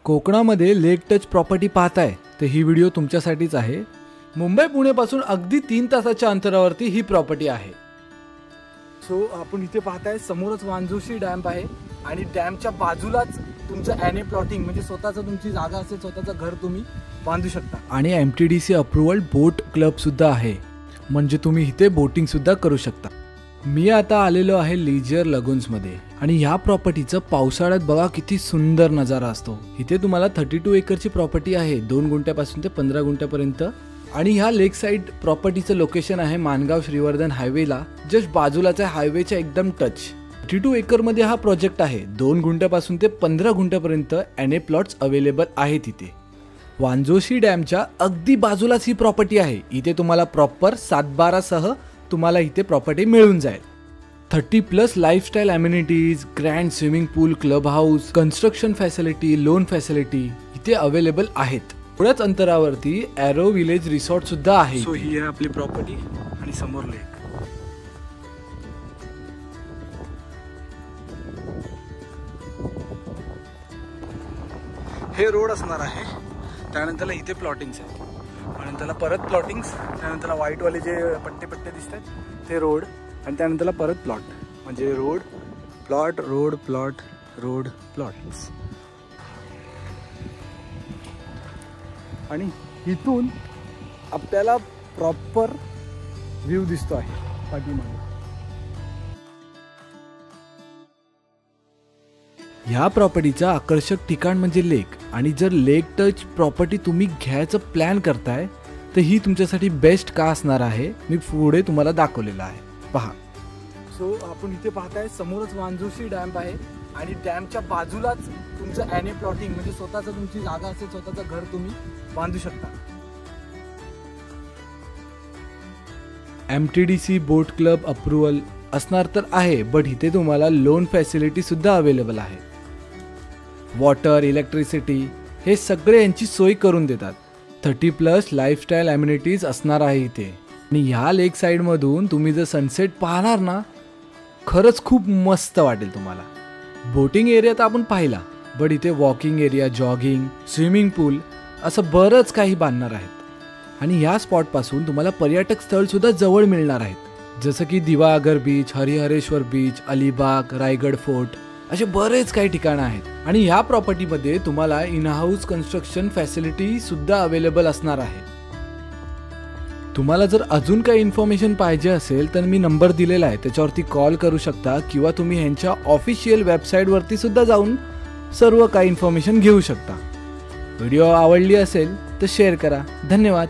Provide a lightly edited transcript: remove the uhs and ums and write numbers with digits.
कोकणामध्ये लेक touch property पाहताय तर ही व्हिडिओ तुमच्यासाठीच आहे। मुंबई पुणे पासून अगदी 3 तासाच्या अंतरावरती ही प्रॉपर्टी आहे। सो आपण इथे पाहताय समोरच वांजोशी डॅम आहे आणि डॅमच्या बाजूलाच तुमचं एनए प्लॉटिंग म्हणजे स्वतःचं तुमची जागा असेल, स्वतःचं घर तुम्ही बांधू शकता आणि एमटीडीसी अप्रूव्हल बोट क्लब सुद्धा आहे, म्हणजे तुम्ही इथे बोटिंग सुद्धा करू शकता। मी आता आलेलो आहे लीजर लगून्स मध्ये आणि ह्या प्रॉपर्टीचं पावसाळ्यात बघा किती सुंदर नजारा असतो। इथे तुम्हाला 32 एकरची प्रॉपर्टी आहे, 2 गुंठ्यापासून ते 15 गुंठ्यापर्यंत आणि ह्या लेक साइड प्रॉपर्टीचं लोकेशन आहे मानगाव श्रीवर्धन हायवेला जस्ट बाजूलाच आहे, हायवेच्या एकदम टच। 32 एकर मध्ये हा प्रोजेक्ट आहे, 2 गुंठ्यापासून ते 15 गुंठ्यापर्यंत एनए प्लॉट्स अवेलेबल आहेत इथे। वांजोशी डॅमच्या अगदी बाजूलाच ही प्रॉपर्टी आहे। इथे तुम्हाला प्रॉपर 7/12 सह तुम्हाला इथे प्रॉपर्टी मिळून जाईल। 30+ lifestyle amenities, grand swimming pool, club house, construction facility, loan facility इथे अवेलेबल आहेत। थोड्याच अंतरावरती एरो विलेज रिसॉर्ट सुद्धा आहे। सो ही आहे आपली प्रॉपर्टी आणि समोर लेक। हे रोड असणार आहे, त्यानंतर इथे प्लॉटिंग्स आहेत आणि त्याला परत प्लॉटिंग्स, त्यानंतर व्हाईट वाले जे पट्टे पट्टे दिसतात ते रोड आणि त्यानंतर परत प्लॉट, म्हणजे road plot road plot road plots. आणि इथून आपल्याला प्रॉपर व्ह्यू दिसतो आहे पाठीमागे। ह्या प्रॉपर्टीचं आकर्षक ठिकाण म्हणजे लेक, आणि जर लेक टच प्रॉपर्टी तुम्ही घ्यायचं प्लॅन करताय तर ही तुमच्यासाठी बेस्ट का असणार आहे मी पुढे तुम्हाला दाखवलेलं आहे, पहा। सो आपण इथे पाहताय समोरच वांजोशी डॅम आहे आणि डॅमच्या बाजूलाच तुमचं एनए प्लॉटिंग म्हणजे स्वतःचं तुमची जागा असेल, स्वतःचं घर तुम्ही बांधू शकता। एमटीडीसी बोट क्लब अप्रूव्हल असणार तर आहे, बट इथे तुम्हाला लोन फॅसिलिटी सुद्धा अवेलेबल आहे। वॉटर, इलेक्ट्रिसिटी हे सगळे यांची सोय करून देतात। 30+ लाईफस्टाईल अम्युनिटीज असणार आहे इथे आणि ह्या लेक साइड मधून तुम्ही जर सनसेट पाहणार ना, खरंच खूप मस्त वाटेल तुम्हाला। बोटिंग एरिया तर आपण पाहिला, बट इथे वॉकिंग एरिया, जॉगिंग, स्विमिंग पूल असं बरंच काही बांधणार आहेत आणि ह्या स्पॉट पासून तुम्हाला पर्यटक स्थळ सुद्धा जवळ मिळणार आहेत, जसं की Diveagar beach, Harihareshwar beach, Alibag, Raigad fort असे बरेच काही ठिकाणं आहेत। आणि ह्या प्रॉपर्टीमध्ये तुम्हाला इन हाऊस कन्स्ट्रक्शन फॅसिलिटी सुद्धा अवेलेबल असणार आहे। तुम्हाला जर अजून काही इन्फॉर्मेशन पाहिजे असेल तर मी नंबर दिलेला आहे, त्याच्यावरती कॉल करू शकता किंवा तुम्ही ह्यांच्या ऑफिशियल वेबसाईटवरती सुद्धा जाऊन सर्व काही इन्फॉर्मेशन घेऊ शकता। व्हिडिओ आवडली असेल तर शेअर करा। धन्यवाद।